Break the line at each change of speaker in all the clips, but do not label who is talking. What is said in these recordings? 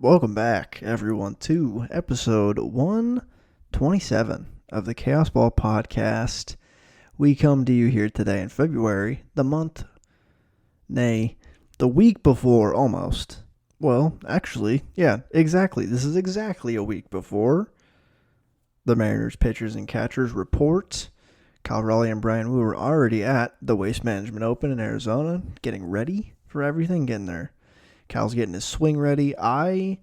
Welcome back, everyone, to episode 127 of the Chaos Ball Podcast. We come to you here today in February, the month, nay, the week before almost. Well, actually, yeah, exactly. This is exactly a week before the Mariners pitchers and catchers report. Kyle Raleigh and Brian Wu were already at the Waste Management Open in Arizona, getting ready for everything, getting there. Cal's getting his swing ready. I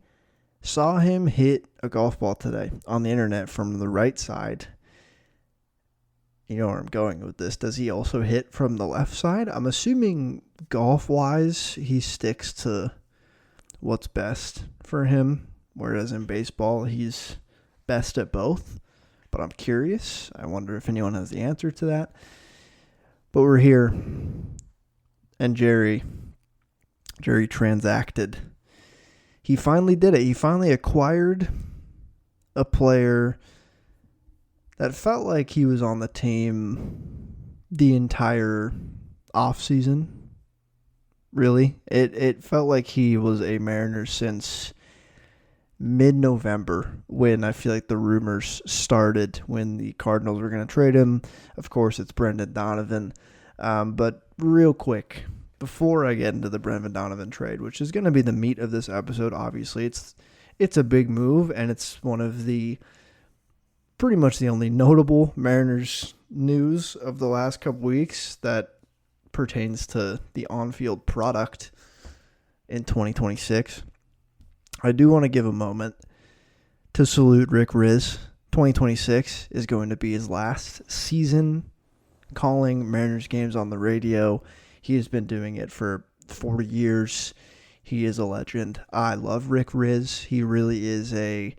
saw him hit a golf ball today on the internet from the right side. You know where I'm going with this. Does he also hit from the left side? I'm assuming golf-wise, he sticks to what's best for him, whereas in baseball, he's best at both. But I'm curious. I wonder if anyone has the answer to that. But we're here, and Jerry transacted. He finally did it. He finally acquired a player that felt like he was on the team the entire offseason. Really. It felt like he was a Mariner since mid-November, when I feel like the rumors started when the Cardinals were going to trade him. Of course, it's Brendan Donovan. But real quick, before I get into the Brendan Donovan trade, which is going to be the meat of this episode, obviously, it's a big move, and it's one of the pretty much the only notable Mariners news of the last couple weeks that pertains to the on-field product in 2026. I do want to give a moment to salute Rick Rizzs. 2026 is going to be his last season calling Mariners games on the radio. He has been doing it for 40 years. He is a legend. I love Rick Rizzs. He really is a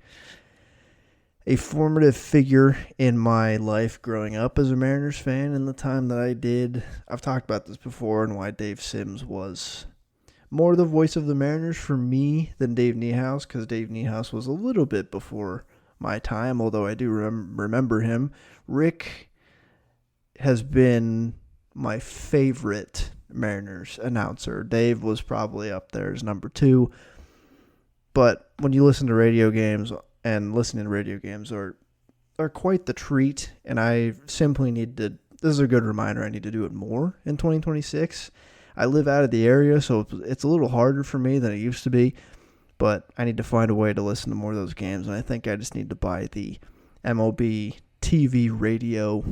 formative figure in my life growing up as a Mariners fan in the time that I did. I've talked about this before and why Dave Sims was more the voice of the Mariners for me than Dave Niehaus, because Dave Niehaus was a little bit before my time, although I do remember him. Rick has been my favorite Mariners announcer. Dave was probably up there as number 2. But when you listen to radio games, and listening to radio games are quite the treat, and I simply need to, this is a good reminder, I need to do it more in 2026. I live out of the area, so it's a little harder for me than it used to be, but I need to find a way to listen to more of those games, and I think I just need to buy the MLB TV radio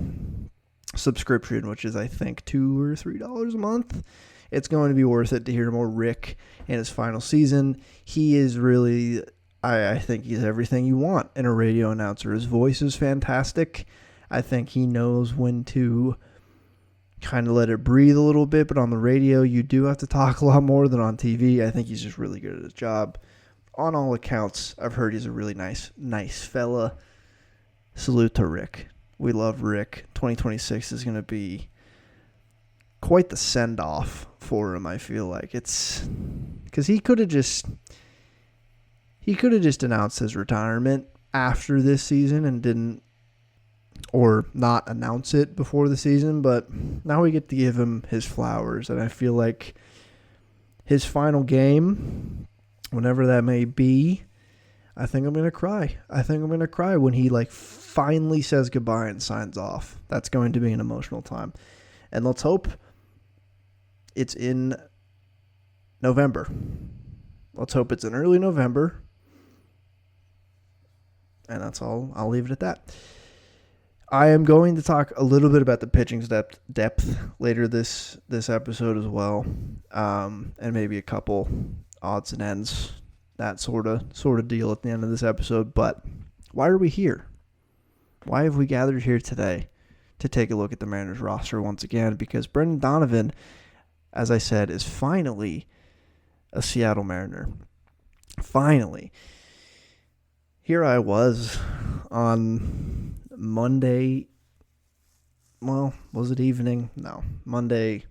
subscription, which is, I think, $2 or $3 a month. It's going to be worth it to hear more Rick in his final season. He is really, I think he's everything you want in a radio announcer. His voice is fantastic. I think he knows when to kind of let it breathe a little bit, but on the radio, you do have to talk a lot more than on TV. I think he's just really good at his job. On all accounts, I've heard he's a really nice fella. Salute to Rick. We love Rick. 2026 is going to be quite the send-off for him, I feel like. It's because he could have just announced his retirement after this season and didn't, or not announce it before the season, but now we get to give him his flowers, and I feel like his final game, whenever that may be, I think I'm going to cry. I think I'm going to cry when he finally says goodbye and signs off. That's going to be an emotional time. And let's hope it's in November. Let's hope it's in early November. And that's all. I'll leave it at that. I am going to talk a little bit about the pitching's depth later this episode as well. And maybe a couple odds and ends, that sort of deal at the end of this episode. But why are we here? Why have we gathered here today to take a look at the Mariners roster once again? Because Brendan Donovan, as I said, is finally a Seattle Mariner. Finally. Here I was on Monday. Well, was it evening? No, Monday.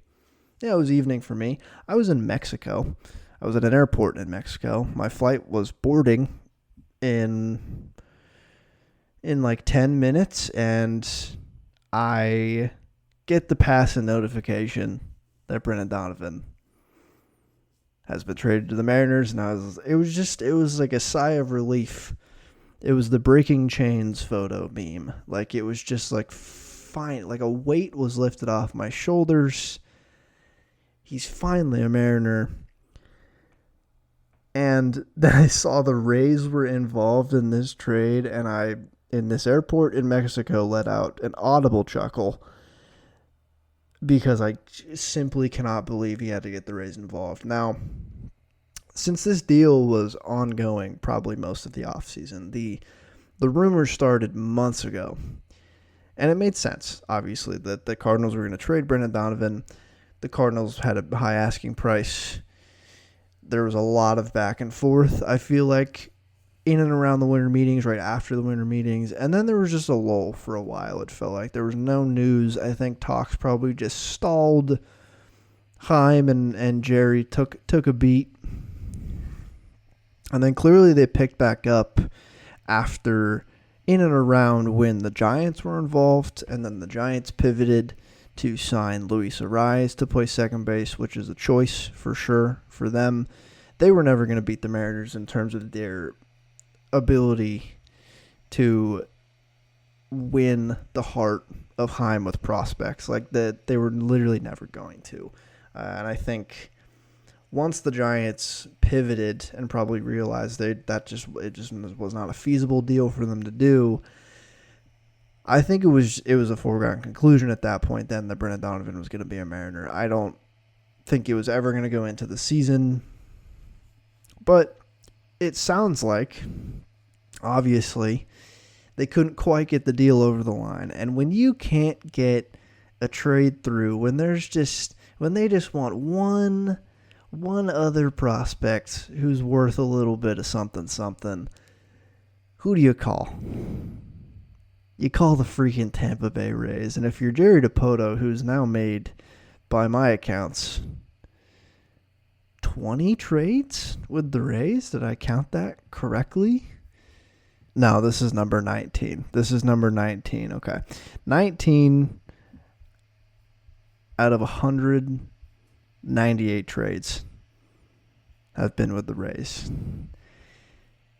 Yeah, it was evening for me. I was in Mexico. I was at an airport in Mexico. My flight was boarding in 10 minutes, and I get the pass and notification that Brendan Donovan has been traded to the Mariners, and it was like a sigh of relief. It was the breaking chains photo meme. Like, it was just like fine, like a weight was lifted off my shoulders. He's finally a Mariner. And then I saw the Rays were involved in this trade, and I, in this airport in Mexico, let out an audible chuckle because I simply cannot believe he had to get the Rays involved. Now, since this deal was ongoing probably most of the offseason, the rumors started months ago. And it made sense, obviously, that the Cardinals were going to trade Brendan Donovan. The Cardinals had a high asking price. There was a lot of back and forth, I feel like, in and around the winter meetings, right after the winter meetings. And then there was just a lull for a while, it felt like. There was no news. I think talks probably just stalled. Chaim and Jerry took a beat. And then clearly they picked back up after, in and around when the Giants were involved. And then the Giants pivoted to sign Luis Ariz to play second base, which is a choice for sure for them. They were never going to beat the Mariners in terms of their ability to win the heart of Chaim with prospects. Like, that, they were literally never going to. And I think once the Giants pivoted and probably realized it just was not a feasible deal for them to do, I think it was a foregone conclusion at that point then that Brendan Donovan was going to be a Mariner. I don't think it was ever going to go into the season, but it sounds like, obviously, they couldn't quite get the deal over the line. And when you can't get a trade through, when they just want one other prospect who's worth a little bit of something, who do you call? You call the freaking Tampa Bay Rays. And if you're Jerry DiPoto, who's now made, by my accounts, 20 trades with the Rays, did I count that correctly? No, this is number 19. Okay. 19 out of 198 trades have been with the Rays.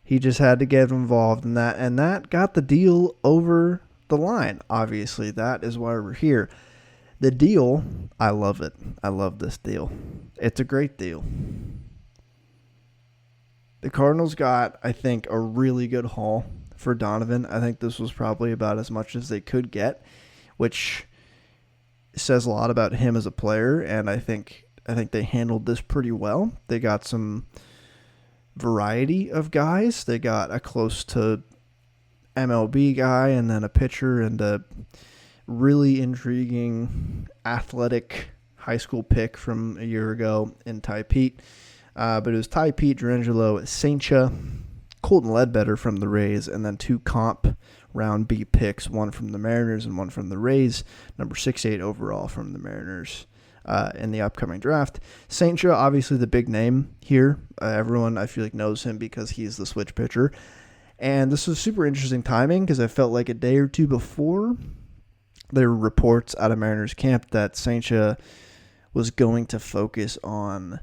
He just had to get involved in that, and that got the deal over the line. Obviously, that is why we're here. The deal, I love it. I love this deal. It's a great deal. The Cardinals got, I think, a really good haul for Donovan. I think this was probably about as much as they could get, which says a lot about him as a player, and I think they handled this pretty well. They got some variety of guys. They got a close to MLB guy and then a pitcher and a really intriguing athletic high school pick from a year ago in Ty Pete. But it was Ty Pete, Durangelo, Saincha, Colton Ledbetter from the Rays, and then 2 comp round B picks, one from the Mariners and one from the Rays, number 6-8 overall from the Mariners. In the upcoming draft. Saincha, obviously the big name here. Everyone, I feel like, knows him because he's the switch pitcher. And this was super interesting timing because I felt like a day or two before there were reports out of Mariners camp that Saincha was going to focus on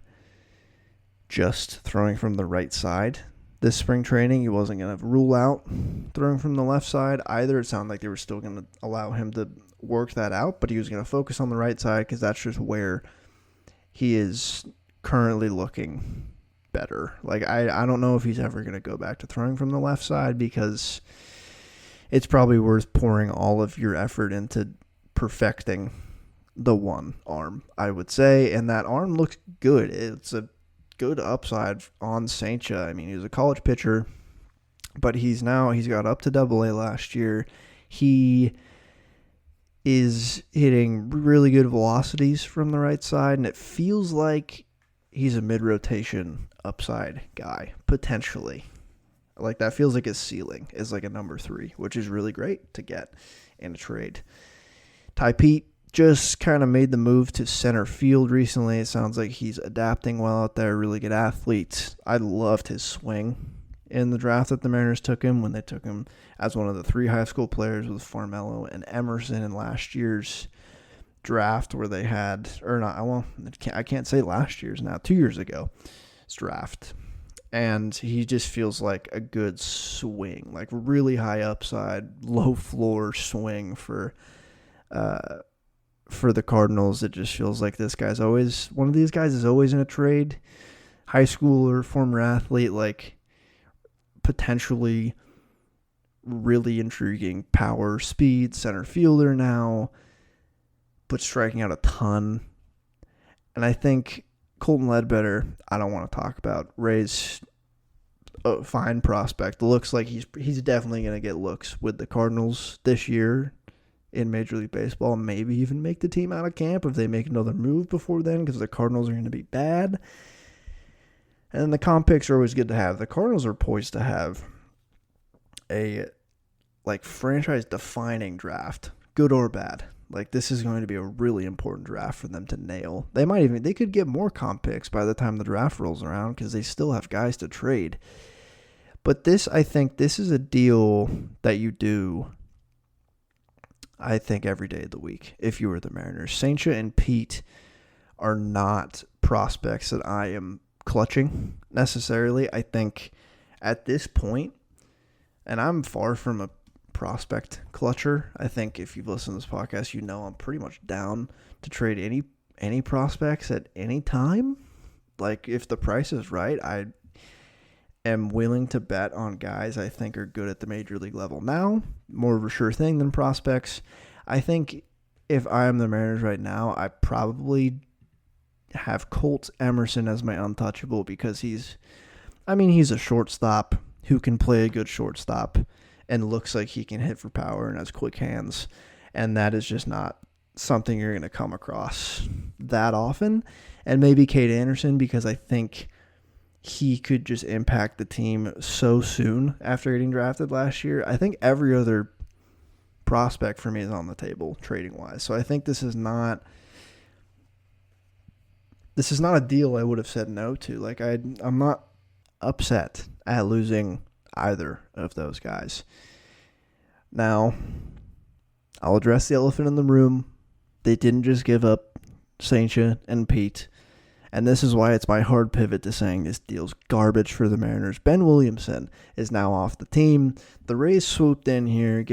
just throwing from the right side this spring training. He wasn't going to rule out throwing from the left side either. It sounded like they were still going to allow him to work that out, but he was going to focus on the right side because that's just where he is currently looking better. Like, I don't know if he's ever going to go back to throwing from the left side because it's probably worth pouring all of your effort into perfecting the one arm, I would say, and that arm looks good. It's a good upside on Saincha. I mean, he was a college pitcher, but he's got up to Double-A last year. He is hitting really good velocities from the right side, and it feels like he's a mid-rotation upside guy, potentially. Like, that feels like his ceiling is like a number 3, which is really great to get in a trade. Ty Pete just kind of made the move to center field recently. It sounds like he's adapting well out there, really good athlete. I loved his swing in the draft that the Mariners took him when they took him as one of the 3 high school players with Farmello and Emerson in last year's draft where they had, or not, well, I can't say last year's now, 2 years ago. draft. And he just feels like a good swing, like really high upside, low floor swing for the Cardinals. It just feels like this guy's always, one of these guys is always in a trade. High schooler, former athlete, like potentially really intriguing power, speed, center fielder now, but striking out a ton. And I think Colton Ledbetter, I don't want to talk about. Ray's a fine prospect. Looks like he's definitely going to get looks with the Cardinals this year in Major League Baseball. Maybe even make the team out of camp if they make another move before then, because the Cardinals are going to be bad. And the comp picks are always good to have. The Cardinals are poised to have a franchise-defining draft, good or bad. Like, this is going to be a really important draft for them to nail. They could get more comp picks by the time the draft rolls around because they still have guys to trade. But I think this is a deal that you do, I think, every day of the week if you were the Mariners. Saintia and Pete are not prospects that I am clutching necessarily. I think at this point, and I'm far from a prospect clutcher. I think if you've listened to this podcast, you know I'm pretty much down to trade any prospects at any time. Like, if the price is right, I am willing to bet on guys I think are good at the major league level now. More of a sure thing than prospects. I think if I am the Mariners right now, I probably have Colt Emerson as my untouchable because he's a shortstop who can play a good shortstop and looks like he can hit for power and has quick hands. And that is just not something you're going to come across that often. And maybe Cade Anderson, because I think he could just impact the team so soon after getting drafted last year. I think every other prospect for me is on the table trading-wise. So I think this is not a deal I would have said no to. Like, I'm not upset at losing either of those guys. Now, I'll address the elephant in the room. They didn't just give up Saintia and Pete, and this is why it's my hard pivot to saying this deal's garbage for the Mariners. Ben Williamson is now off the team. The Rays swooped in here,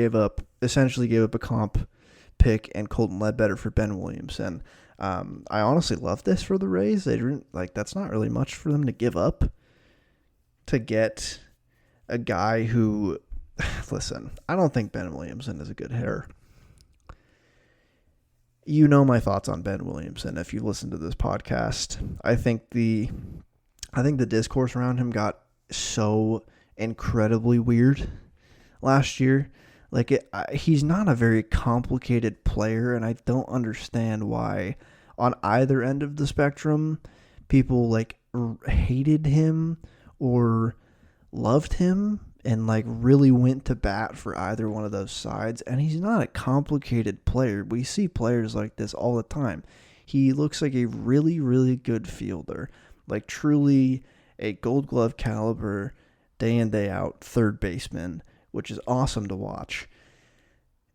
essentially gave up a comp pick and Colton Ledbetter for Ben Williamson. I honestly love this for the Rays. They didn't, that's not really much for them to give up to get a guy who, listen, I don't think Ben Williamson is a good hitter. You know my thoughts on Ben Williamson if you listen to this podcast. I think the discourse around him got so incredibly weird last year. He's not a very complicated player, and I don't understand why on either end of the spectrum people hated him or loved him and really went to bat for either one of those sides. And he's not a complicated player. We see players like this all the time. He looks like a really, really good fielder, truly a Gold Glove caliber, day in, day out third baseman, which is awesome to watch.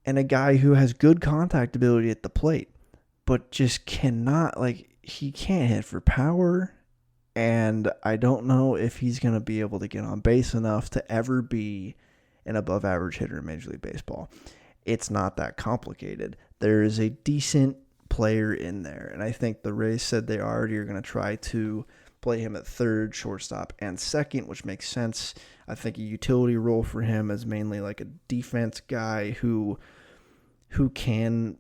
And a guy who has good contact ability at the plate, but just cannot, he can't hit for power. And I don't know if he's going to be able to get on base enough to ever be an above average hitter in Major League Baseball. It's not that complicated. There is a decent player in there. And I think the Rays said they already are going to try to play him at third, shortstop, and second, which makes sense. I think a utility role for him is mainly a defense guy who can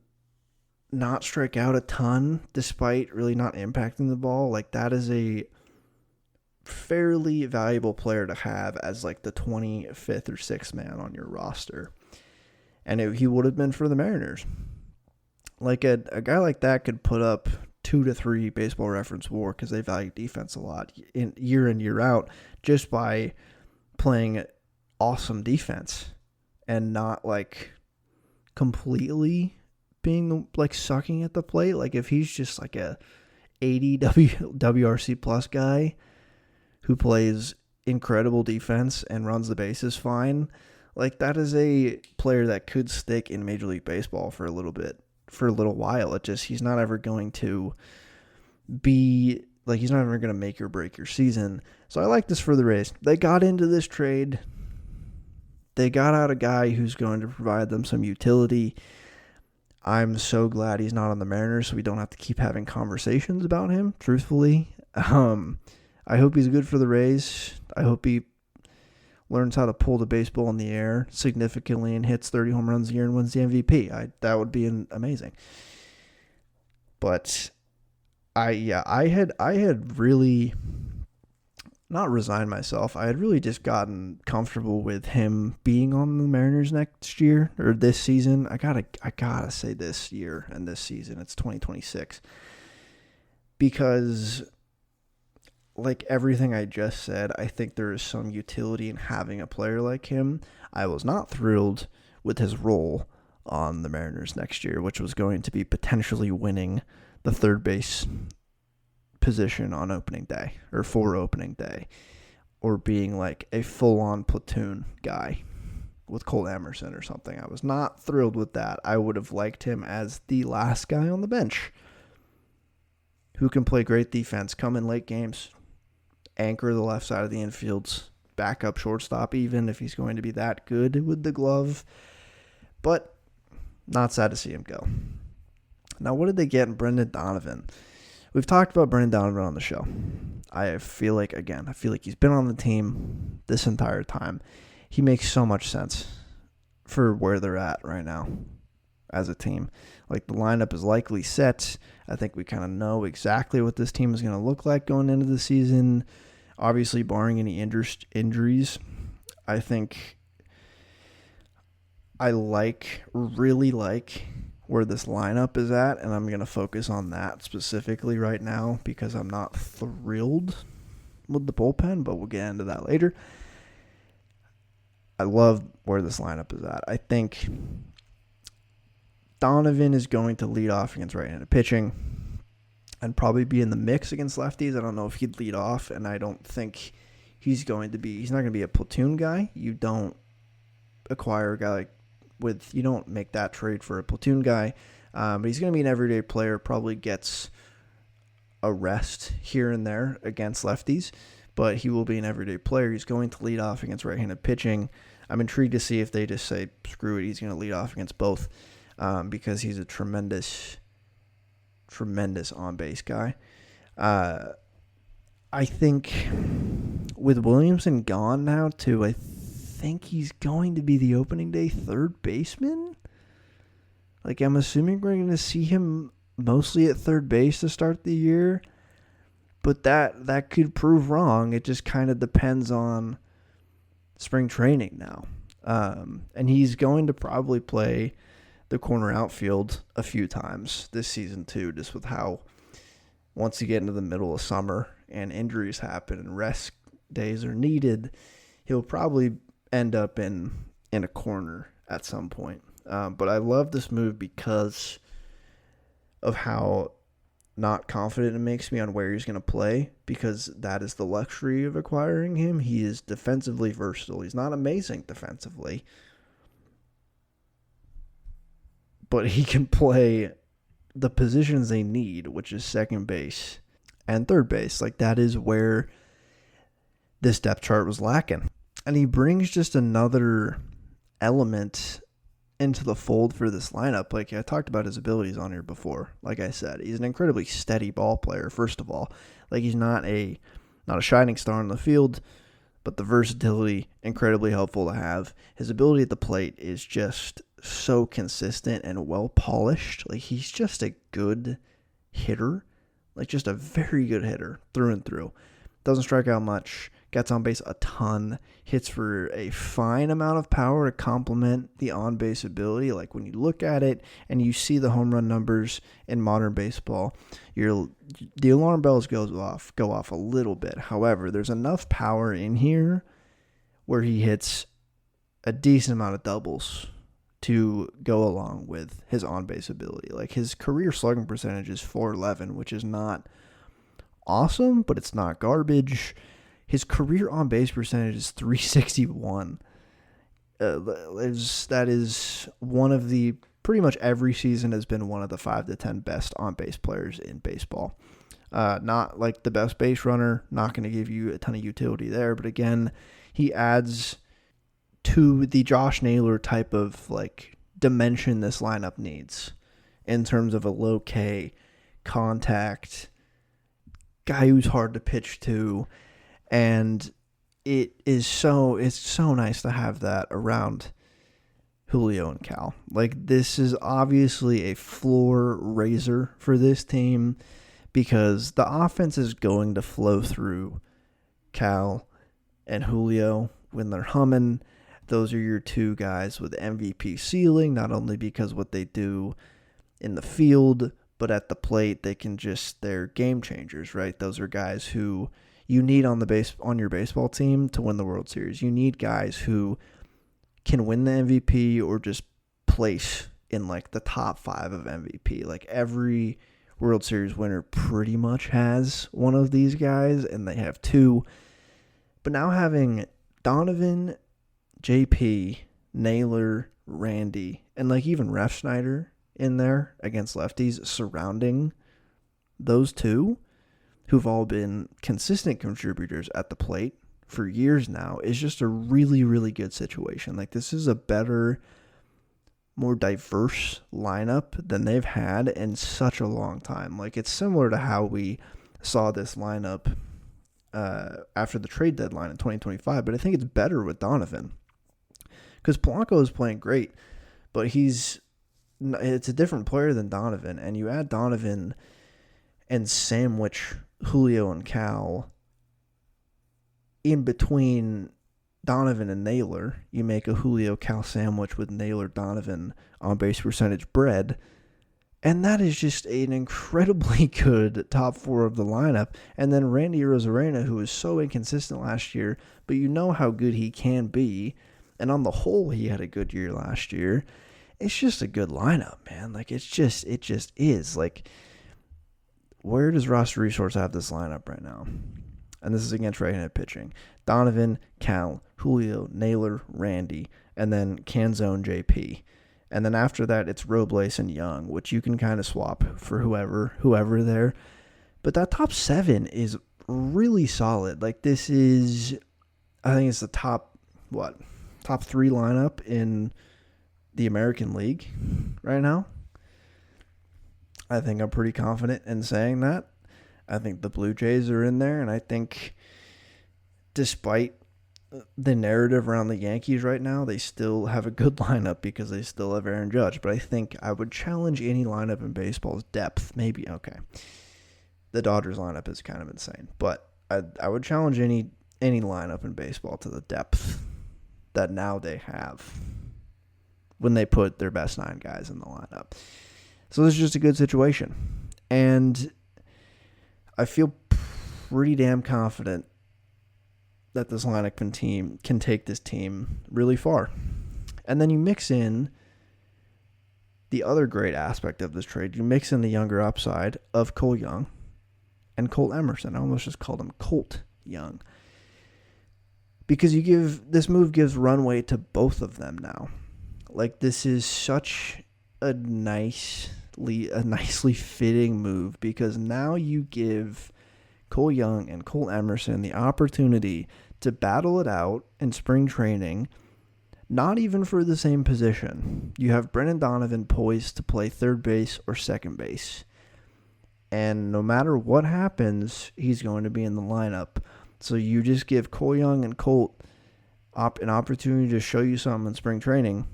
not strike out a ton despite really not impacting the ball. That is a fairly valuable player to have as the 25th or 6th man on your roster. And he would have been for the Mariners. A guy like that could put up 2 to 3 Baseball Reference WAR because they value defense a lot in year out just by playing awesome defense and not completely being sucking at the plate. If he's just a 80 WRC plus guy who plays incredible defense and runs the bases fine, that is a player that could stick in Major League Baseball for a little while. He's not ever going to be Like, he's not even going to make or break your season. So I like this for the Rays. They got into this trade. They got out a guy who's going to provide them some utility. I'm so glad he's not on the Mariners, so we don't have to keep having conversations about him, truthfully. I hope he's good for the Rays. I hope he learns how to pull the baseball in the air significantly and hits 30 home runs a year and wins the MVP. That would be amazing. But I had really not resigned myself. I had really just gotten comfortable with him being on the Mariners next year or this season. I gotta say this year and this season. It's 2026. Because like everything I just said, I think there is some utility in having a player like him. I was not thrilled with his role on the Mariners next year, which was going to be potentially winning the third base position on opening day or for opening day, or being like a full-on platoon guy with Cole Emerson or something. I was not thrilled with that. I would have liked him as the last guy on the bench who can play great defense, come in late games, anchor the left side of the infields, backup shortstop even if he's going to be that good with the glove. But not sad to see him go. Now, what did they get in Brendan Donovan? We've talked about Brendan Donovan on the show. I feel like he's been on the team this entire time. He makes so much sense for where they're at right now as a team. Like, the lineup is likely set. I think we kind of know exactly what this team is going to look like going into the season. Obviously, barring any injuries, I think I really like where this lineup is at, and I'm going to focus on that specifically right now because I'm not thrilled with the bullpen, but we'll get into that later. I love where this lineup is at. I think Donovan is going to lead off against right-handed pitching and probably be in the mix against lefties. I don't know if he'd lead off, and I don't think he's not going to be a platoon guy. You don't acquire a guy you don't make that trade for a platoon guy, but he's going to be an everyday player, probably gets a rest here and there against lefties, but he will be an everyday player. He's going to lead off against right-handed pitching. I'm intrigued to see if they just say, screw it, he's going to lead off against both, because he's a tremendous on-base guy. I think with Williamson gone now, too, I think he's going to be the opening day third baseman. Like, I'm assuming we're going to see him mostly at third base to start the year, but that could prove wrong. It just kind of depends on spring training now. And he's going to probably play the corner outfield a few times this season too, just with how once you get into the middle of summer and injuries happen and rest days are needed, he'll probably end up in a corner at some point. But I love this move because of how not confident it makes me on where he's going to play, because that is the luxury of acquiring him. He is defensively versatile. He's not amazing defensively, but he can play the positions they need, which is second base and third base. Like, that is where this depth chart was lacking. And he brings just another element into the fold for this lineup. Like, I talked about his abilities on here before. Like I said, he's an incredibly steady ball player, first of all. Like, he's not a shining star on the field, but the versatility, incredibly helpful to have. His ability at the plate is just so consistent and well polished. Like, he's just a good hitter. Like, just a very good hitter through and through. Doesn't strike out much. Gets on base a ton, hits for a fine amount of power to complement the on-base ability. Like, when you look at it and you see the home run numbers in modern baseball, the alarm bells go off a little bit. However, there's enough power in here where he hits a decent amount of doubles to go along with his on-base ability. Like, his career slugging percentage is .411, which is not awesome, but it's not garbage. His career on-base percentage is .361. That is one of the, pretty much every season has been one of the 5 to 10 best on-base players in baseball. Not like the best base runner, not going to give you a ton of utility there. But again, he adds to the Josh Naylor type of like dimension this lineup needs in terms of a low K contact guy who's hard to pitch to, and it's so nice to have that around Julio and Cal. Like, this is obviously a floor raiser for this team because the offense is going to flow through Cal and Julio when they're humming. Those are your two guys with MVP ceiling, not only because what they do in the field, but at the plate, they're game changers, right? Those are guys who you need on your baseball team to win the World Series. You need guys who can win the MVP or just place in like the top 5 of MVP. Like, every World Series winner pretty much has one of these guys, and they have 2. But now having Donovan, JP, Naylor, Randy, and like even Refsnyder in there against lefties surrounding those 2 who've all been consistent contributors at the plate for years now is just a really, really good situation. Like, this is a better, more diverse lineup than they've had in such a long time. Like, it's similar to how we saw this lineup after the trade deadline in 2025, but I think it's better with Donovan because Polanco is playing great, but it's a different player than Donovan, and you add Donovan and sandwich Julio and Cal in between Donovan and Naylor. You make a Julio Cal sandwich with Naylor Donovan on base percentage bread, and that is just an incredibly good top 4 of the lineup. And then Randy Arozarena, who was so inconsistent last year, but you know how good he can be, and on the whole he had a good year last year. It's just a good lineup, man. Like, it just is. Like, where does roster resource have this lineup right now? And this is against right-handed pitching. Donovan, Cal, Julio, Naylor, Randy, and then Canzone, JP. And then after that, it's Robles and Young, which you can kind of swap for whoever there. But that top 7 is really solid. Like, this is, I think it's the top 3 lineup in the American League right now. I think I'm pretty confident in saying that. I think the Blue Jays are in there, and I think despite the narrative around the Yankees right now, they still have a good lineup because they still have Aaron Judge. But I think I would challenge any lineup in baseball's depth. Maybe, okay. The Dodgers lineup is kind of insane, but I would challenge any lineup in baseball to the depth that now they have when they put their best 9 guys in the lineup. So this is just a good situation. And I feel pretty damn confident that this lineup can take this team really far. And then you mix in the other great aspect of this trade. You mix in the younger upside of Cole Young and Colt Emerson. I almost just called him Colt Young. Because this move gives runway to both of them now. Like, this is such a nicely fitting move because now you give Cole Young and Colt Emerson the opportunity to battle it out in spring training, not even for the same position. You have Brendan Donovan poised to play third base or second base. And no matter what happens, he's going to be in the lineup. So you just give Cole Young and Colt an opportunity to show you something in spring training.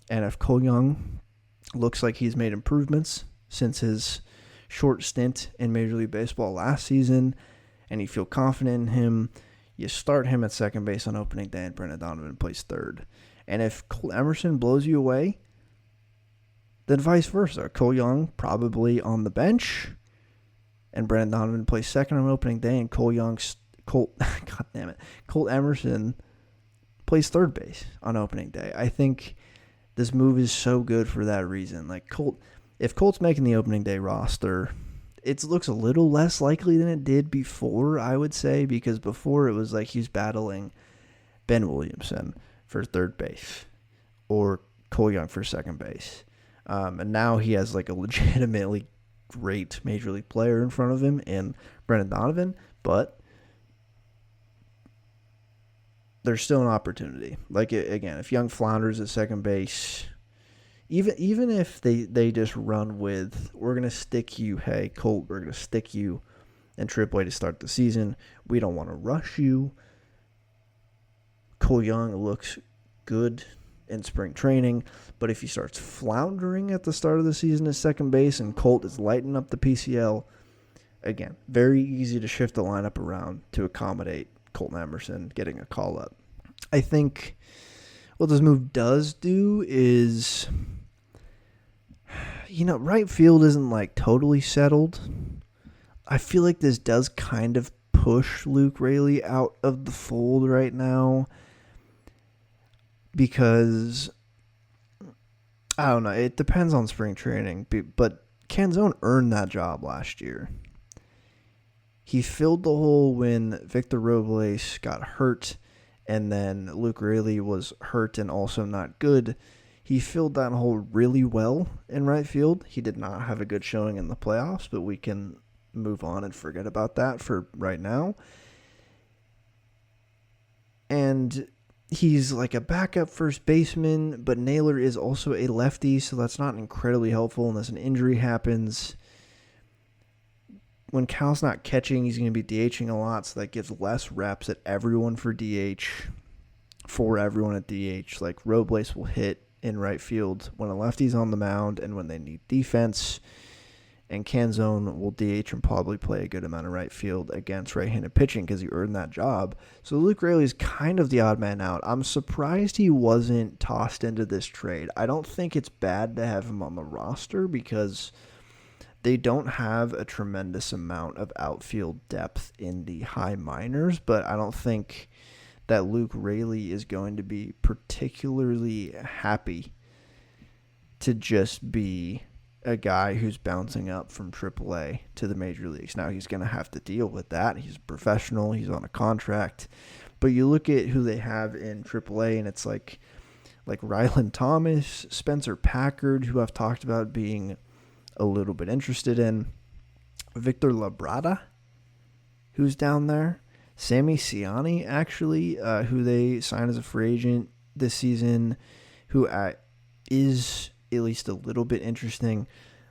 And if Cole Young looks like he's made improvements since his short stint in Major League Baseball last season, and you feel confident in him, you start him at second base on opening day and Brendan Donovan plays third. And if Cole Emerson blows you away, then vice versa. Cole Young probably on the bench, and Brendan Donovan plays second on opening day, and Colt Emerson plays third base on opening day. I think this move is so good for that reason. Like, if Colt's making the opening day roster, it looks a little less likely than it did before, I would say, because before it was like he's battling Ben Williamson for third base or Cole Young for second base. And now he has like a legitimately great major league player in front of him in Brendan Donovan, but there's still an opportunity. Like, again, if Young flounders at second base, even if they just run with, we're going to stick you, hey, Colt, we're going to stick you in AAA to start the season. We don't want to rush you. Cole Young looks good in spring training, but if he starts floundering at the start of the season at second base and Colt is lighting up the PCL, again, very easy to shift the lineup around to accommodate Colton Emerson getting a call up. I think what this move does do is, right field isn't like totally settled. I feel like this does kind of push Luke Raley out of the fold right now because, I don't know, it depends on spring training, but Canzone earned that job last year. He filled the hole when Victor Robles got hurt, and then Luke Raley was hurt and also not good. He filled that hole really well in right field. He did not have a good showing in the playoffs, but we can move on and forget about that for right now. And he's like a backup first baseman, but Naylor is also a lefty, so that's not incredibly helpful unless an injury happens. When Cal's not catching, he's going to be DHing a lot, so that gives less reps at everyone for everyone at DH. Like, Robles will hit in right field when a lefty's on the mound and when they need defense, and Canzone will DH and probably play a good amount of right field against right-handed pitching because he earned that job. So Luke Raley's kind of the odd man out. I'm surprised he wasn't tossed into this trade. I don't think it's bad to have him on the roster because they don't have a tremendous amount of outfield depth in the high minors, but I don't think that Luke Raley is going to be particularly happy to just be a guy who's bouncing up from AAA to the major leagues. Now, he's going to have to deal with that. He's a professional. He's on a contract. But you look at who they have in AAA, and it's like Ryland Thomas, Spencer Packard, who I've talked about being a little bit interested in, Victor Labrada, who's down there, Sammy Ciani, actually, who they signed as a free agent this season, who is at least a little bit interesting.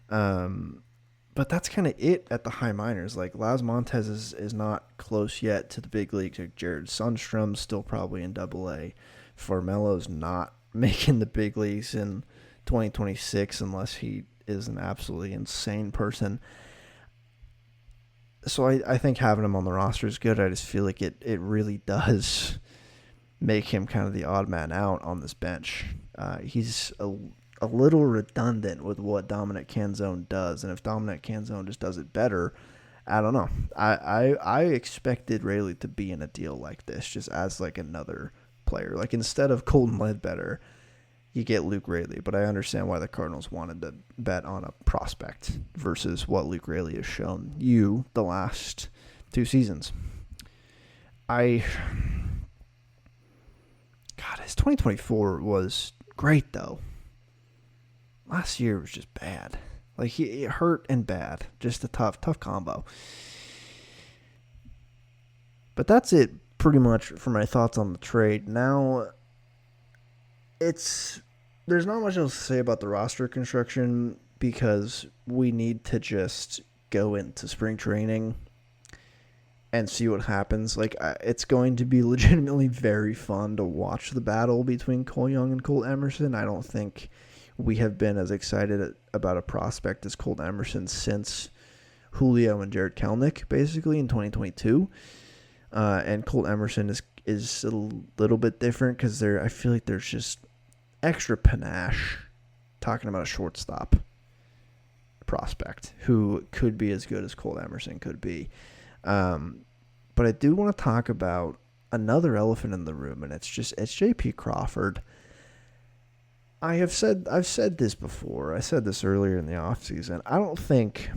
But that's kind of it at the high minors. Like, Laz Montez is not close yet to the big leagues. Like, Jared Sundstrom's still probably in AA. Farmelo's not making the big leagues in 2026 unless he is an absolutely insane person. So I think having him on the roster is good. I just feel like it really does make him kind of the odd man out on this bench. He's a little redundant with what Dominic Canzone does, and if Dominic Canzone just does it better, I don't know. I expected Raley to be in a deal like this, just as like another player. Like, instead of Colton Ledbetter, you get Luke Raley, but I understand why the Cardinals wanted to bet on a prospect versus what Luke Raley has shown you the last 2 seasons. His 2024 was great, though. Last year was just bad. Like, he hurt and bad. Just a tough combo. But that's it pretty much for my thoughts on the trade. Now, there's not much else to say about the roster construction because we need to just go into spring training and see what happens. Like, it's going to be legitimately very fun to watch the battle between Cole Young and Colt Emerson. I don't think we have been as excited about a prospect as Colt Emerson since Julio and Jared Kelenic, basically, in 2022. And Colt Emerson is a little bit different because I feel like there's just extra panache talking about a shortstop prospect who could be as good as Colt Emerson could be. But I do want to talk about another elephant in the room, and it's J.P. Crawford. I've said this before. I said this earlier in the offseason. I don't think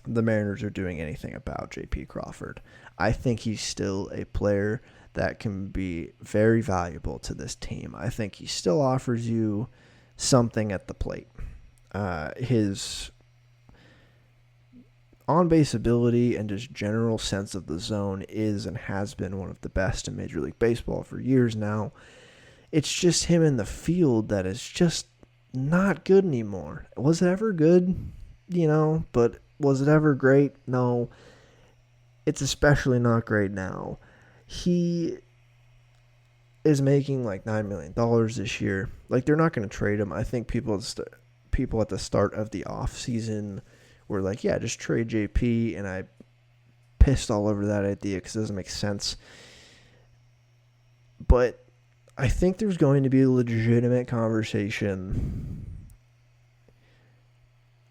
the Mariners are doing anything about J.P. Crawford. I think he's still a player that can be very valuable to this team. I think he still offers you something at the plate. His on-base ability and just general sense of the zone is and has been one of the best in Major League Baseball for years now. It's just him in the field that is just not good anymore. Was it ever good? But was it ever great? No. It's especially not great now. He is making like $9 million this year. Like, they're not going to trade him. I think people at the start of the offseason were like, yeah, just trade JP, and I pissed all over that idea because it doesn't make sense. But I think there's going to be a legitimate conversation.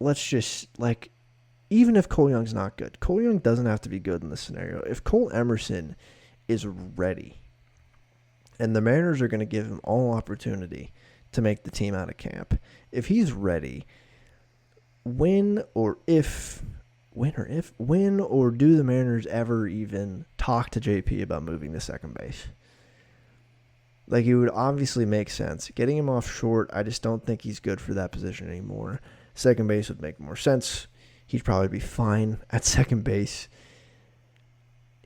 Let's just, like, even if Cole Young's not good, Cole Young doesn't have to be good in this scenario. If Cole Emerson is ready, and the Mariners are going to give him all opportunity to make the team out of camp, if he's ready, when or do the Mariners ever even talk to JP about moving to second base? Like, it would obviously make sense. Getting him off short, I just don't think he's good for that position anymore. Second base would make more sense. He'd probably be fine at second base.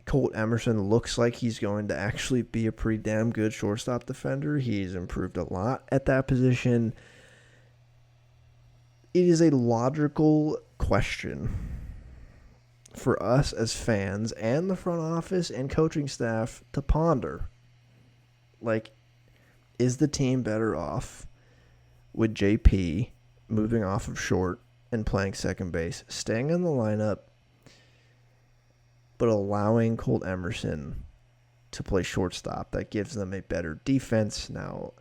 Colt Emerson looks like he's going to actually be a pretty damn good shortstop defender. He's improved a lot at that position. It is a logical question for us as fans and the front office and coaching staff to ponder. Like, is the team better off with JP moving off of short and playing second base, staying in the lineup, but allowing Colt Emerson to play shortstop? That gives them a better defense. Now,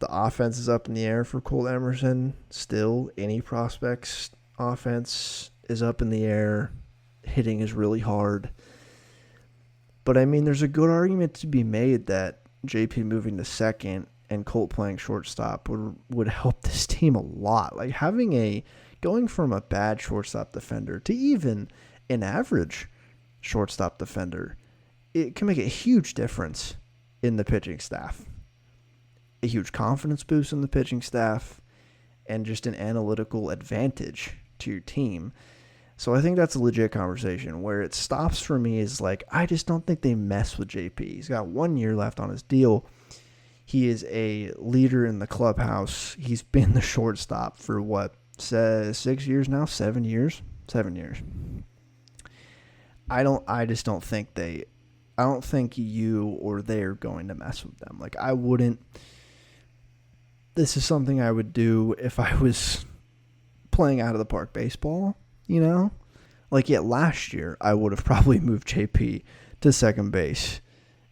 the offense is up in the air for Colt Emerson. Still, any prospect's offense is up in the air. Hitting is really hard. But, I mean, there's a good argument to be made that JP moving to second and Colt playing shortstop would help this team a lot. Like, going from a bad shortstop defender to even an average shortstop defender, it can make a huge difference in the pitching staff. A huge confidence boost in the pitching staff and just an analytical advantage to your team. So I think that's a legit conversation. Where it stops for me is, like, I just don't think they mess with JP. He's got 1 year left on his deal. He is a leader in the clubhouse. He's been the shortstop for 6 years now? 7 years? 7 years. I don't think you or they are going to mess with them. Like, I wouldn't. This is something I would do if I was playing out of the park baseball, Like, last year, I would have probably moved JP to second base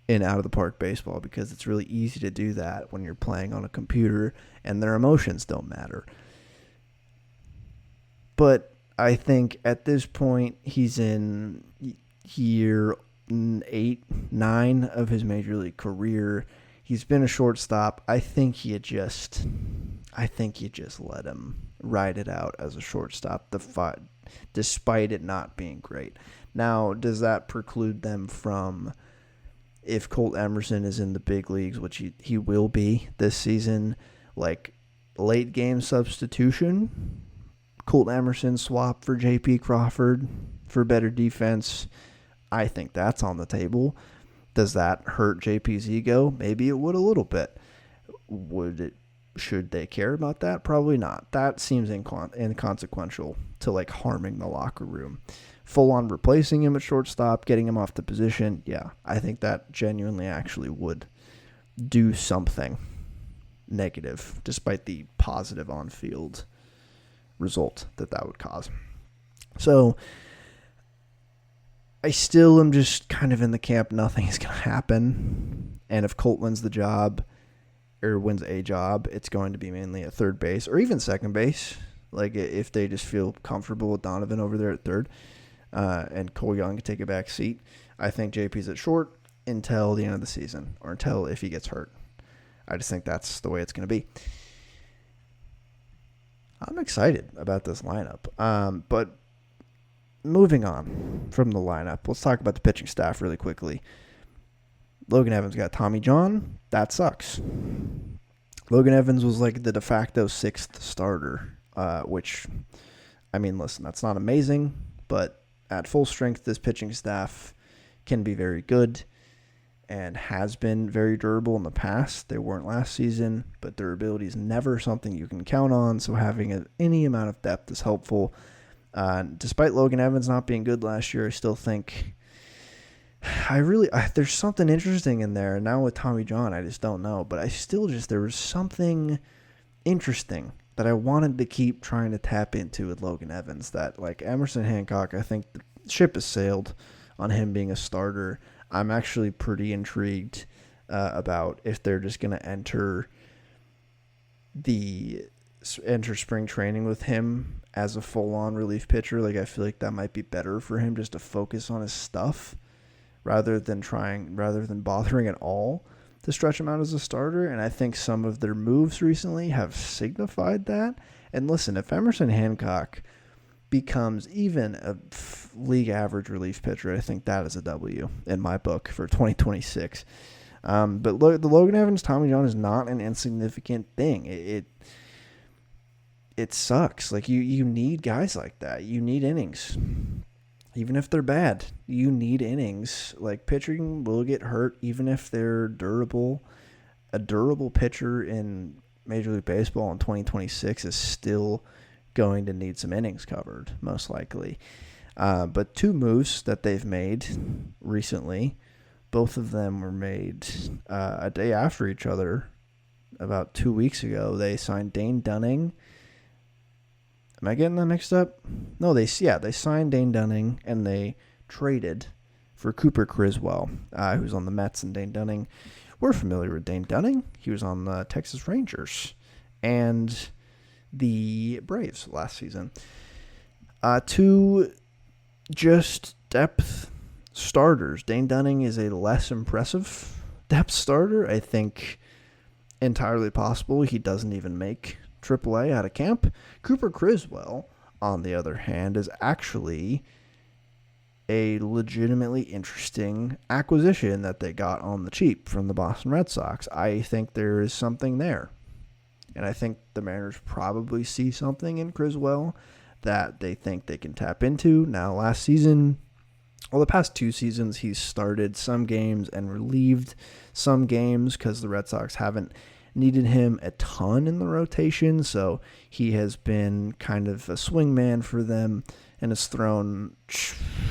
in out of the park baseball because it's really easy to do that when you're playing on a computer and their emotions don't matter. But I think at this point, he's in year 8, 9 of his major league career. He's been a shortstop. I think you just let him ride it out as a shortstop, despite it not being great. Now, does that preclude them from, if Colt Emerson is in the big leagues, which he will be this season, like late game substitution? Colt Emerson swap for JP Crawford for better defense? I think that's on the table. Does that hurt JP's ego? Maybe it would a little bit. Should they care about that? Probably not. That seems inconsequential to, like, harming the locker room. Full on replacing him at shortstop, getting him off the position, yeah, I think that genuinely actually would do something negative, despite the positive on-field result that would cause. So I still am just kind of in the camp nothing is going to happen. And if Colt wins the job, or wins a job, it's going to be mainly at third base or even second base. Like, if they just feel comfortable with Donovan over there at third, and Cole Young can take a back seat. I think JP's at short until the end of the season, or until if he gets hurt. I just think that's the way it's going to be. I'm excited about this lineup. But moving on from the lineup, let's talk about the pitching staff really quickly. Logan Evans got Tommy John. That sucks. Logan Evans was like the de facto 6th starter, which, I mean, listen, that's not amazing, but at full strength, this pitching staff can be very good and has been very durable in the past. They weren't last season, but durability is never something you can count on, so having any amount of depth is helpful. Despite Logan Evans not being good last year, I still think there's something interesting in there. Now with Tommy John, I just don't know, but there was something interesting that I wanted to keep trying to tap into with Logan Evans. That, like Emerson Hancock, I think the ship has sailed on him being a starter. I'm actually pretty intrigued about if they're just going to enter spring training with him as a full-on relief pitcher. Like, I feel like that might be better for him just to focus on his stuff rather than bothering at all to stretch him out as a starter. And I think some of their moves recently have signified that. And listen, if Emerson Hancock becomes even a league average relief pitcher, I think that is a W in my book for 2026. But the Logan Evans, Tommy John is not an insignificant thing. It sucks. Like, you need guys like that. You need innings. Even if they're bad, you need innings. Like, pitching will get hurt even if they're durable. A durable pitcher in Major League Baseball in 2026 is still going to need some innings covered, most likely. But two moves that they've made recently, both of them were made a day after each other, about 2 weeks ago. They signed Dane Dunning. Am I getting that mixed up? No, they signed Dane Dunning, and they traded for Cooper Criswell, who's on the Mets. And Dane Dunning, we're familiar with Dane Dunning. He was on the Texas Rangers and the Braves last season. Two just depth starters. Dane Dunning is a less impressive depth starter. I think entirely possible he doesn't even make AAA out of camp. Cooper Criswell, on the other hand, is actually a legitimately interesting acquisition that they got on the cheap from the Boston Red Sox. I think there is something there. And I think the Mariners probably see something in Criswell that they think they can tap into. Now, the past 2 seasons, he's started some games and relieved some games because the Red Sox haven't needed him a ton in the rotation. So he has been kind of a swingman for them and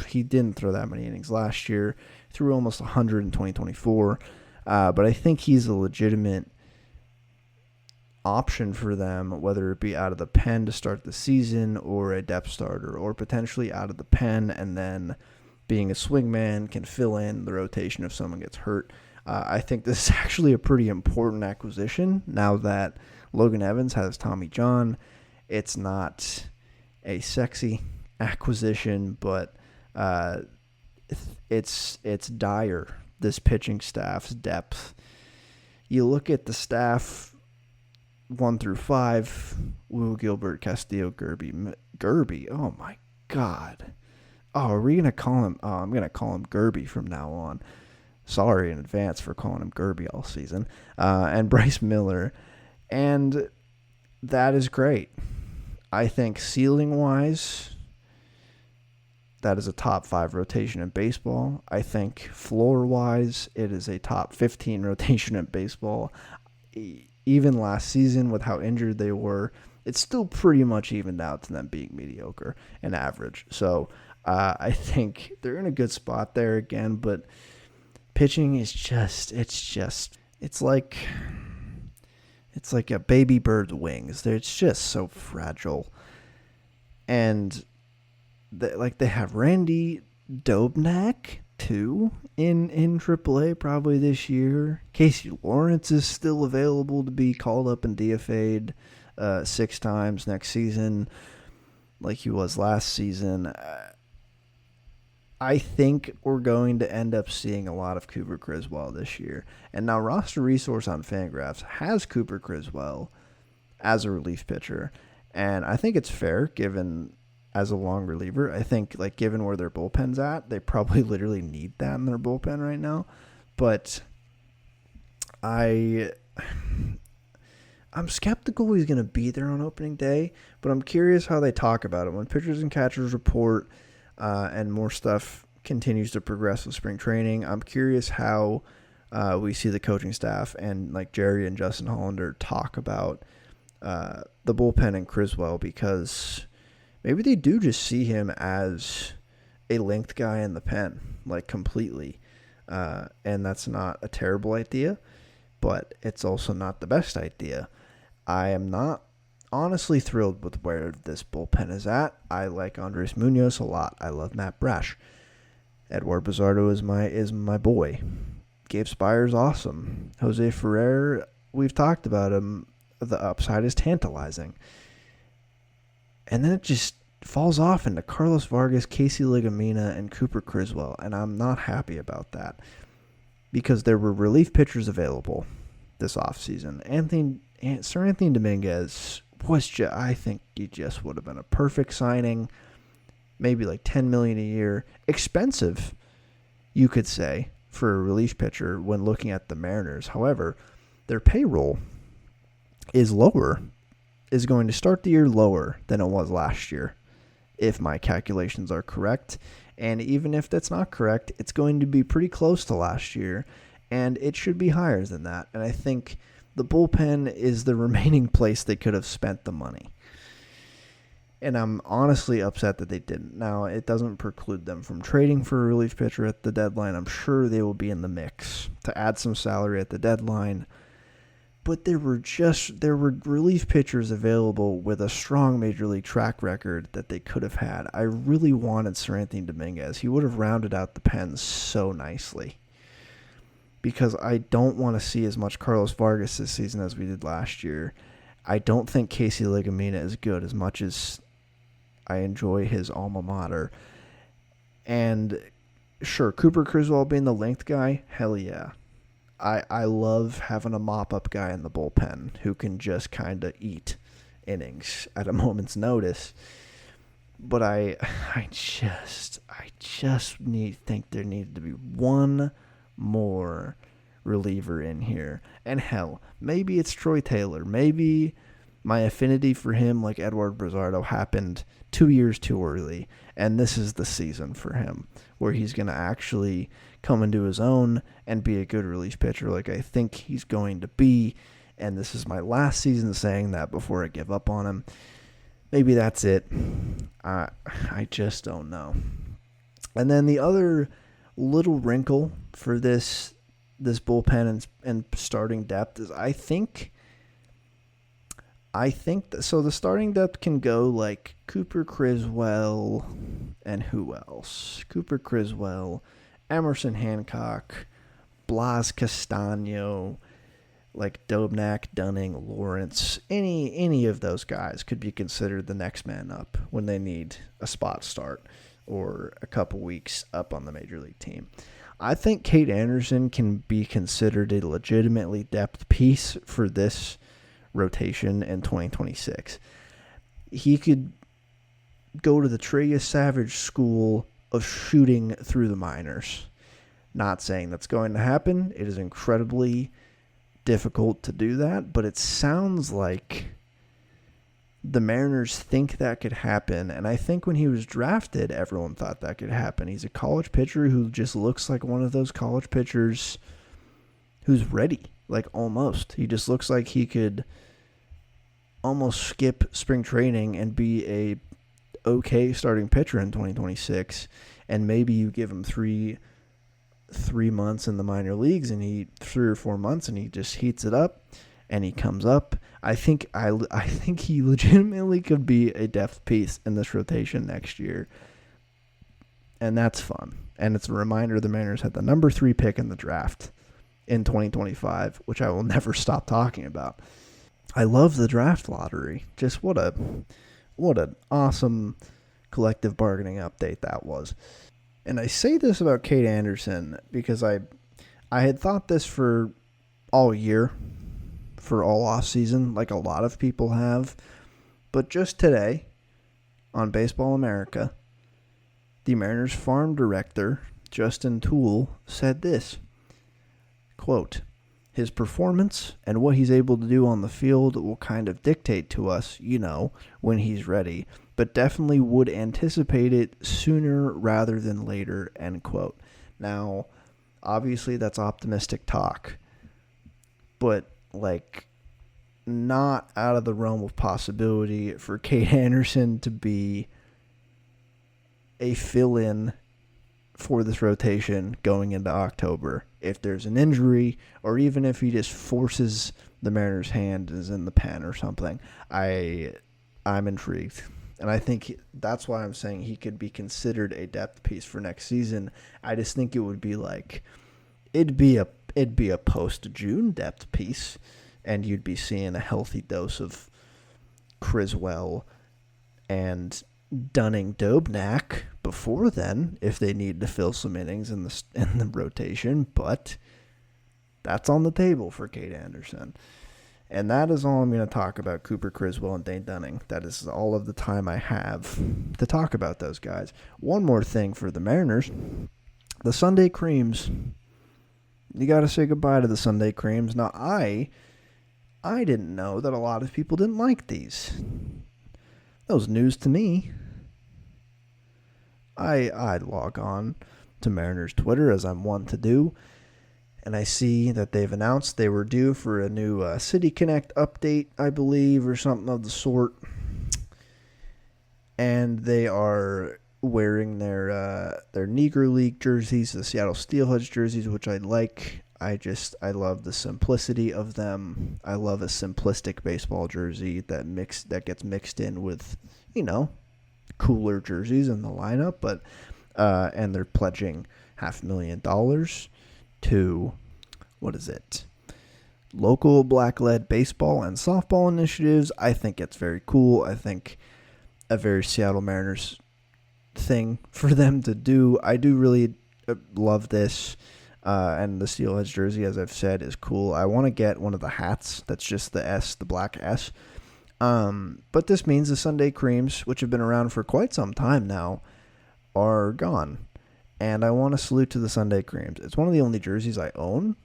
he didn't throw that many innings last year, threw almost 100 in 2024. But I think he's a legitimate option for them, whether it be out of the pen to start the season or a depth starter, or potentially out of the pen and then being a swingman can fill in the rotation if someone gets hurt. I think this is actually a pretty important acquisition now that Logan Evans has Tommy John. It's not a sexy acquisition, but it's dire, this pitching staff's depth. You look at the staff 1 through 5, Wu, Gilbert, Castillo, Gerby. Oh my God. Oh, are we going to call him? Oh, I'm going to call him Gerby from now on. Sorry in advance for calling him Gerby all season. And Bryce Miller. And that is great. I think ceiling-wise, that is a top 5 rotation in baseball. I think floor-wise, it is a top 15 rotation in baseball. Even last season, with how injured they were, it's still pretty much evened out to them being mediocre and average. So I think they're in a good spot there again, but pitching is it's like a baby bird's wings. It's just so fragile. And they have Randy Dobnak too in AAA probably this year. Casey Lawrence is still available to be called up and DFA'd 6 times next season like he was last season. I think we're going to end up seeing a lot of Cooper Criswell this year. And now Roster Resource on Fangraphs has Cooper Criswell as a relief pitcher. And I think it's fair given as a long reliever. I think, like, given where their bullpen's at, they probably literally need that in their bullpen right now. But I'm skeptical he's going to be there on opening day, but I'm curious how they talk about it. When pitchers and catchers report, and more stuff continues to progress with spring training. I'm curious how we see the coaching staff and like Jerry and Justin Hollander talk about the bullpen and Criswell, because maybe they do just see him as a length guy in the pen, like completely. And that's not a terrible idea, but it's also not the best idea. I am not honestly thrilled with where this bullpen is at. I like Andres Munoz a lot. I love Matt Brash. Edward Bizardo is my boy. Gabe Speyer's awesome. Jose Ferrer, we've talked about him. The upside is tantalizing. And then it just falls off into Carlos Vargas, Casey Legumina, and Cooper Criswell, and I'm not happy about that because there were relief pitchers available this offseason. Sir Anthony Dominguez I think he just would have been a perfect signing, maybe like $10 million a year. Expensive, you could say, for a relief pitcher when looking at the Mariners. However, their payroll is going to start the year lower than it was last year, if my calculations are correct. And even if that's not correct, it's going to be pretty close to last year, and it should be higher than that. And I think the bullpen is the remaining place they could have spent the money. And I'm honestly upset that they didn't. Now, it doesn't preclude them from trading for a relief pitcher at the deadline. I'm sure they will be in the mix to add some salary at the deadline. But there were relief pitchers available with a strong major league track record that they could have had. I really wanted Sir Anthony Dominguez. He would have rounded out the pen so nicely. Because I don't want to see as much Carlos Vargas this season as we did last year. I don't think Casey Legumina is good as much as I enjoy his alma mater. And sure, Cooper Criswell being the length guy, hell yeah. I love having a mop-up guy in the bullpen who can just kind of eat innings at a moment's notice. But I just think there needed to be one more reliever in here. And hell, maybe it's Troy Taylor. Maybe my affinity for him, like Edward Bizardo, happened 2 years too early, and this is the season for him where he's going to actually come into his own and be a good relief pitcher like I think he's going to be. And this is my last season saying that before I give up on him. Maybe that's it. I just don't know. And then the other little wrinkle for this bullpen and starting depth is I think so the starting depth can go like Cooper Criswell and who else? Cooper Criswell, Emerson Hancock, Blas Castano, like Dobnak, Dunning, Lawrence. Any of those guys could be considered the next man up when they need a spot start or a couple weeks up on the major league team. I think Kate Anderson can be considered a legitimately depth piece for this rotation in 2026. He could go to the Trey Savage school of shooting through the minors. Not saying that's going to happen. It is incredibly difficult to do that, but it sounds like the Mariners think that could happen, and I think when he was drafted, everyone thought that could happen. He's a college pitcher who just looks like one of those college pitchers who's ready, like almost. He just looks like he could almost skip spring training and be a okay starting pitcher in 2026, and maybe you give him three months in the minor leagues and 3 or 4 months and he just heats it up and he comes up. I think he legitimately could be a depth piece in this rotation next year. And that's fun. And it's a reminder the Mariners had the number 3 pick in the draft in 2025, which I will never stop talking about. I love the draft lottery. Just what an awesome collective bargaining update that was. And I say this about Kate Anderson because I had thought this for all year, for all offseason, like a lot of people have. But just today, on Baseball America, the Mariners farm director, Justin Toole, said this, quote, his performance and what he's able to do on the field will kind of dictate to us, when he's ready. But definitely would anticipate it sooner rather than later, end quote. Now, obviously that's optimistic talk, but not out of the realm of possibility for Cade Anderson to be a fill-in for this rotation going into October. If there's an injury, or even if he just forces the Mariners' hand is in the pen or something, I'm intrigued. And I think that's why I'm saying he could be considered a depth piece for next season. I just think it would be it'd be a post-June depth piece, and you'd be seeing a healthy dose of Criswell and Dunning-Dobnak before then, if they need to fill some innings in the rotation. But that's on the table for Cade Anderson. And that is all I'm going to talk about Cooper Criswell and Dane Dunning. That is all of the time I have to talk about those guys. One more thing for the Mariners. The Sunday Creams. You got to say goodbye to the Sunday Creams. Now, I didn't know that a lot of people didn't like these. That was news to me. I log on to Mariners Twitter, as I'm wont to do, and I see that they've announced they were due for a new City Connect update, I believe, or something of the sort. And they are wearing their Negro League jerseys, the Seattle Steelheads jerseys, which I like. I love the simplicity of them. I love a simplistic baseball jersey that gets mixed in with, cooler jerseys in the lineup. But and they're pledging $500,000 to, local black-led baseball and softball initiatives. I think it's very cool. I think a very Seattle Mariners thing for them to do. I do really love this. And the Steelheads jersey, as I've said, is cool. I want to get one of the hats that's just the S, the black S. But this means the Sunday Creams, which have been around for quite some time now, are gone. And I want to salute to the Sunday Creams. It's one of the only jerseys I own.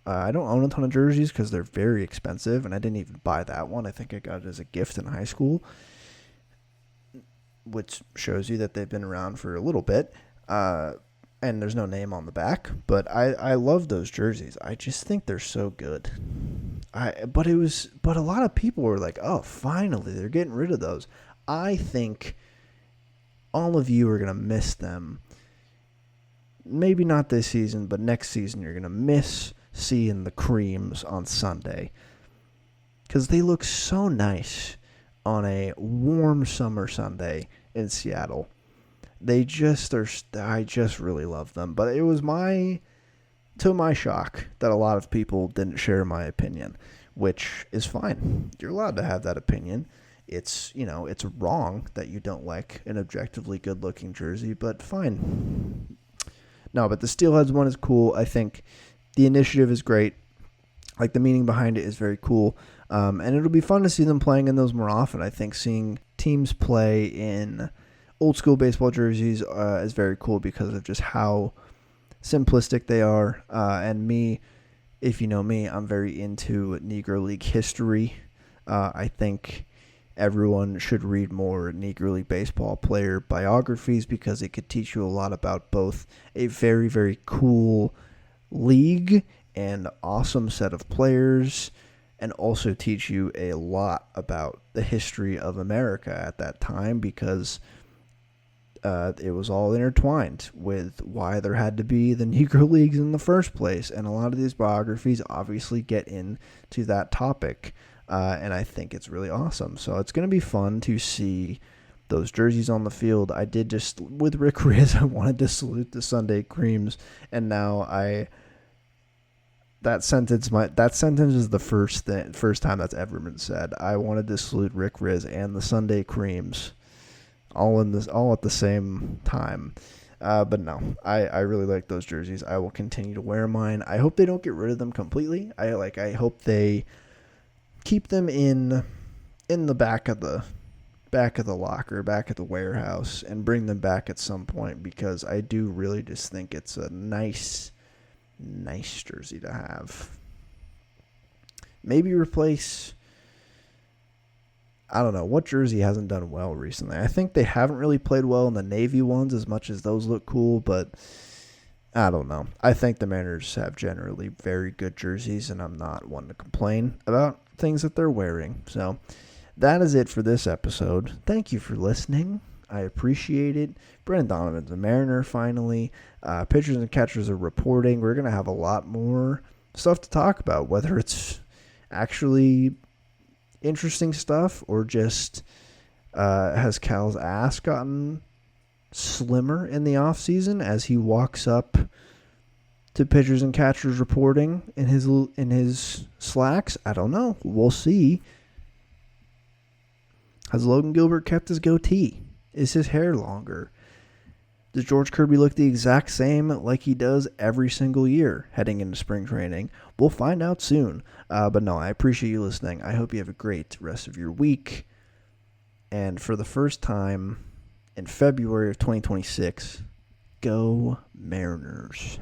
I don't own a ton of jerseys because they're very expensive, and I didn't even buy that one. I think I got it as a gift in high school, which shows you that they've been around for a little bit. And there's no name on the back, but I love those jerseys. I just think they're so good. But a lot of people were like, "Oh, finally, they're getting rid of those." I think all of you are gonna miss them. Maybe not this season, but next season you're gonna miss seeing the Creams on Sunday, because they look so nice on a warm summer Sunday in Seattle. They just are. I just really love them. But it was to my shock that a lot of people didn't share my opinion, which is fine. You're allowed to have that opinion. It's wrong that you don't like an objectively good-looking jersey, but fine. No, but the Steelheads one is cool. I think the initiative is great. Like, the meaning behind it is very cool. And it'll be fun to see them playing in those more often. I think seeing teams play in old school baseball jerseys is very cool because of just how simplistic they are. And me, if you know me, I'm very into Negro League history. I think everyone should read more Negro League baseball player biographies because it could teach you a lot about both a very, very cool league and awesome set of players, and also teach you a lot about the history of America at that time, because it was all intertwined with why there had to be the Negro Leagues in the first place. And a lot of these biographies obviously get into that topic. And I think it's really awesome. So it's going to be fun to see those jerseys on the field. I did just, with Rick Rizzs, I wanted to salute the Sunday Creams. And now that sentence is the first time that's ever been said. I wanted to salute Rick Rizzs and the Sunday Creams all at the same time. But no, I really like those jerseys. I will continue to wear mine. I hope they don't get rid of them completely. I hope they keep them in the back of the locker, back at the warehouse, and bring them back at some point, because I do really just think it's a nice jersey to have. Maybe replace, I don't know, what jersey hasn't done well recently? I think they haven't really played well in the Navy ones as much as those look cool, but I don't know. I think the Mariners have generally very good jerseys, and I'm not one to complain about things that they're wearing. So that is it for this episode. Thank you for listening. I appreciate it. Brendan Donovan's a Mariner finally. Pitchers and catchers are reporting. We're going to have a lot more stuff to talk about, whether it's actually interesting stuff or just has Cal's ass gotten slimmer in the offseason as he walks up to pitchers and catchers reporting in his slacks. I don't know. We'll see. Has Logan Gilbert kept his goatee? Is his hair longer? Does George Kirby look the exact same like he does every single year heading into spring training? We'll find out soon. But no, I appreciate you listening. I hope you have a great rest of your week. And for the first time in February of 2026, go Mariners.